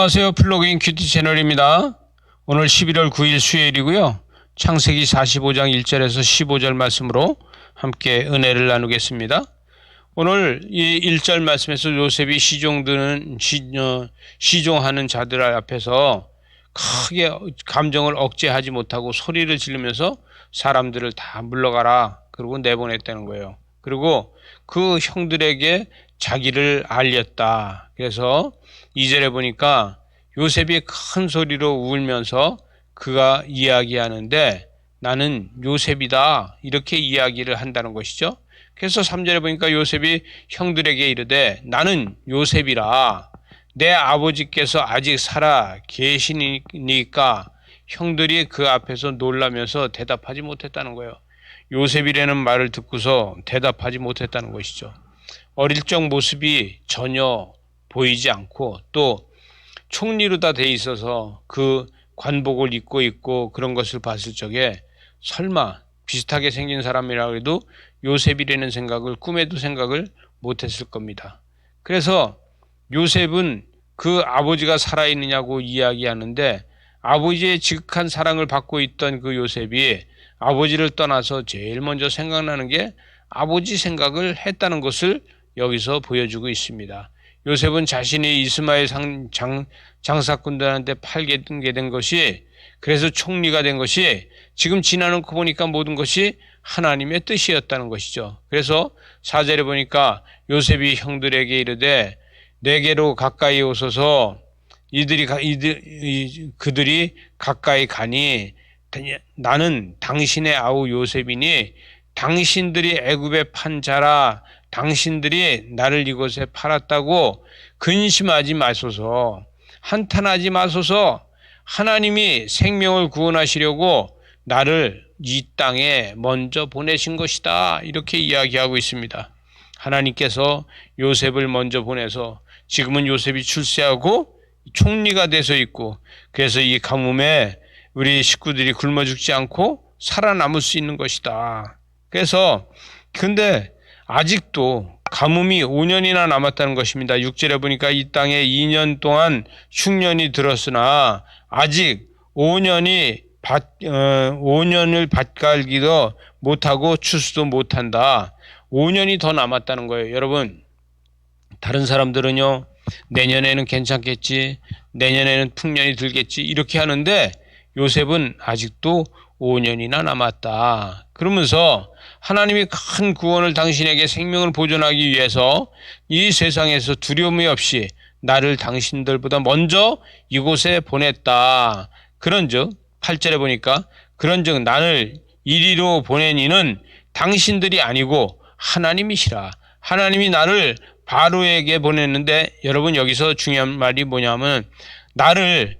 안녕하세요. 플러그인 큐티 채널입니다. 오늘 11월 9일 수요일이고요. 창세기 45장 1절에서 15절 말씀으로 함께 은혜를 나누겠습니다. 오늘 이 1절 말씀에서 요셉이 시종하는 자들 앞에서 크게 감정을 억제하지 못하고 소리를 지르면서 사람들을 다 물러가라 그러고 내보냈다는 거예요. 그리고 그 형들에게 자기를 알렸다. 그래서 2절에 보니까 요셉이 큰 소리로 울면서 그가 이야기하는데 나는 요셉이다 이렇게 이야기를 한다는 것이죠. 그래서 3절에 보니까 요셉이 형들에게 이르되 나는 요셉이라 내 아버지께서 아직 살아 계시니까 형들이 그 앞에서 놀라면서 대답하지 못했다는 거예요. 요셉이라는 말을 듣고서 대답하지 못했다는 것이죠. 어릴 적 모습이 전혀 보이지 않고 또 총리로 다 돼 있어서 그 관복을 입고 있고 그런 것을 봤을 적에 설마 비슷하게 생긴 사람이라 해도 요셉이라는 생각을 꿈에도 생각을 못했을 겁니다. 그래서 요셉은 그 아버지가 살아있느냐고 이야기하는데 아버지의 지극한 사랑을 받고 있던 그 요셉이 아버지를 떠나서 제일 먼저 생각나는 게 아버지 생각을 했다는 것을 여기서 보여주고 있습니다. 요셉은 자신이 이스마엘 장사꾼들한테 팔게 된 것이 그래서 총리가 된 것이 지금 지나놓고 보니까 모든 것이 하나님의 뜻이었다는 것이죠. 그래서 4절에 보니까 요셉이 형들에게 이르되 내게로 가까이 오소서 그들이 가까이 가니 나는 당신의 아우 요셉이니 당신들이 애굽에 판 자라 당신들이 나를 이곳에 팔았다고 근심하지 마소서 한탄하지 마소서 하나님이 생명을 구원하시려고 나를 이 땅에 먼저 보내신 것이다 이렇게 이야기하고 있습니다. 하나님께서 요셉을 먼저 보내서 지금은 요셉이 출세하고 총리가 돼서 있고 그래서 이 가뭄에 우리 식구들이 굶어 죽지 않고 살아남을 수 있는 것이다. 그래서 근데 아직도 가뭄이 5년이나 남았다는 것입니다. 6절에 보니까 이 땅에 2년 동안 흉년이 들었으나 아직 5년을 밭갈기도 못하고 추수도 못한다. 5년이 더 남았다는 거예요. 여러분 다른 사람들은요 내년에는 괜찮겠지 내년에는 풍년이 들겠지 이렇게 하는데 요셉은 아직도 5년이나 남았다. 그러면서 하나님이 큰 구원을 당신에게 생명을 보존하기 위해서 이 세상에서 두려움이 없이 나를 당신들보다 먼저 이곳에 보냈다. 그런즉 8절에 보니까 그런즉 나를 이리로 보낸 이는 당신들이 아니고 하나님이시라. 하나님이 나를 바로에게 보냈는데 여러분 여기서 중요한 말이 뭐냐면 나를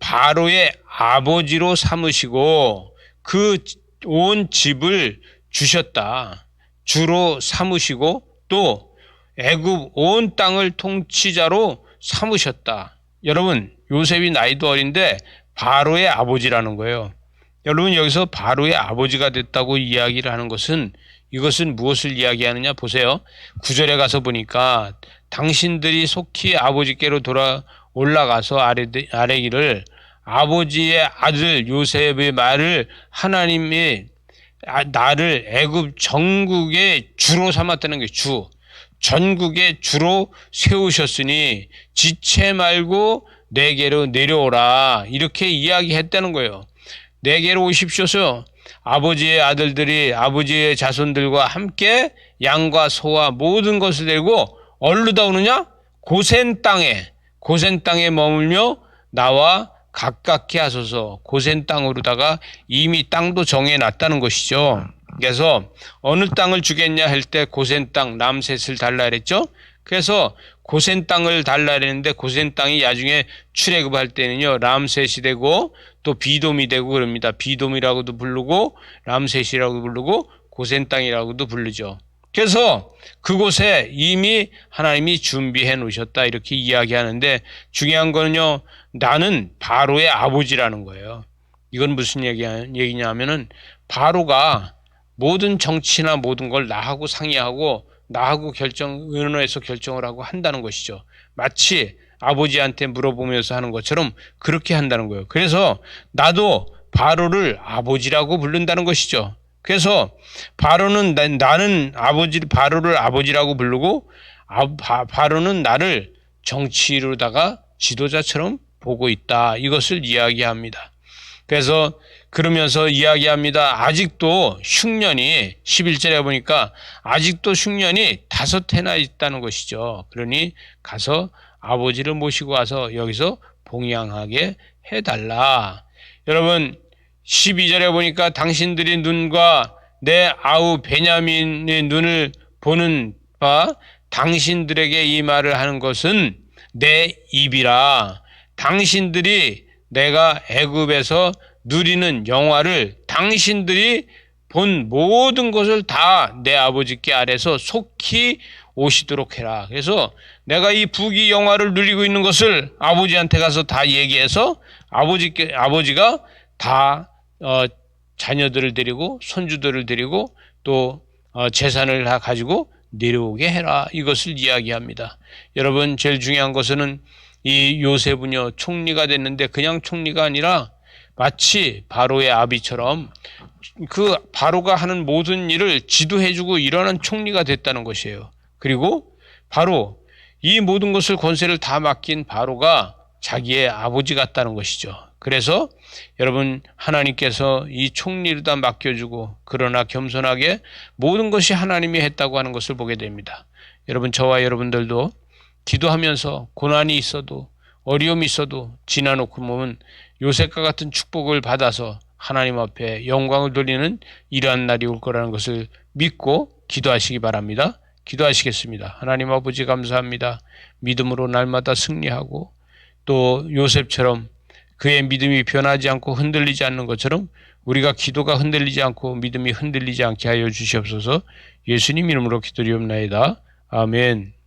바로의 아버지로 삼으시고 그 온 집을 주셨다. 주로 삼으시고 또 애굽 온 땅을 통치자로 삼으셨다. 여러분 요셉이 나이도 어린데 바로의 아버지라는 거예요. 여러분 여기서 바로의 아버지가 됐다고 이야기를 하는 것은 이것은 무엇을 이야기하느냐 보세요. 9절에 가서 보니까 당신들이 속히 아버지께로 올라가서 아뢰기를 아버지의 아들 요셉의 말을 하나님이 나를 애굽 전국의 주로 삼았다는 게 전국의 주로 세우셨으니 지체 말고 내게로 내려오라 이렇게 이야기했다는 거예요. 내게로 오십시오서 아버지의 아들들이 아버지의 자손들과 함께 양과 소와 모든 것을 들고 어디로다 오느냐? 고센 땅에 머물며 나와 가깝게 하소서. 고센 땅으로다가 이미 땅도 정해놨다는 것이죠. 그래서 어느 땅을 주겠냐 할 때 고센 땅 람셋을 달라 그랬죠. 그래서 고센 땅을 달라 그랬는데 고센 땅이 나중에 출애굽할 때는요 람셋이 되고 또 비돔이 되고 그럽니다. 비돔이라고도 부르고 람셋이라고도 부르고 고센 땅이라고도 부르죠. 그래서 그곳에 이미 하나님이 준비해 놓으셨다 이렇게 이야기하는데 중요한 거는요 나는 바로의 아버지라는 거예요. 이건 무슨 얘기냐 하면은 바로가 모든 정치나 모든 걸 나하고 상의하고 나하고 의논해서 결정을 하고 한다는 것이죠. 마치 아버지한테 물어보면서 하는 것처럼 그렇게 한다는 거예요. 그래서 나도 바로를 아버지라고 부른다는 것이죠. 그래서 바로는 나는 바로를 아버지라고 부르고 바로는 나를 정치로다가 지도자처럼 보고 있다. 이것을 이야기합니다. 그래서 그러면서 이야기합니다. 아직도 흉년이 11절에 보니까 아직도 흉년이 5해나 있다는 것이죠. 그러니 가서 아버지를 모시고 와서 여기서 봉양하게 해달라. 여러분 12절에 보니까 당신들이 눈과 내 아우 베냐민의 눈을 보는 바 당신들에게 이 말을 하는 것은 내 입이라. 당신들이 내가 애굽에서 누리는 영화를 당신들이 본 모든 것을 다 내 아버지께 아래서 속히 오시도록 해라. 그래서 내가 이 부귀 영화를 누리고 있는 것을 아버지한테 가서 다 얘기해서 아버지가 다 자녀들을 데리고 손주들을 데리고 또 재산을 다 가지고 내려오게 해라. 이것을 이야기합니다. 여러분 제일 중요한 것은 이 요셉은요 총리가 됐는데 그냥 총리가 아니라 마치 바로의 아비처럼 그 바로가 하는 모든 일을 지도해주고 일어난 총리가 됐다는 것이에요. 그리고 바로 이 모든 것을 권세를 다 맡긴 바로가 자기의 아버지 같다는 것이죠. 그래서 여러분 하나님께서 이 총리를 다 맡겨주고 그러나 겸손하게 모든 것이 하나님이 했다고 하는 것을 보게 됩니다. 여러분 저와 여러분들도 기도하면서 고난이 있어도 어려움이 있어도 지나놓고 보면 요셉과 같은 축복을 받아서 하나님 앞에 영광을 돌리는 이러한 날이 올 거라는 것을 믿고 기도하시기 바랍니다. 기도하시겠습니다. 하나님 아버지 감사합니다. 믿음으로 날마다 승리하고 또 요셉처럼 그의 믿음이 변하지 않고 흔들리지 않는 것처럼 우리가 기도가 흔들리지 않고 믿음이 흔들리지 않게 하여 주시옵소서. 예수님 이름으로 기도리옵나이다. 아멘.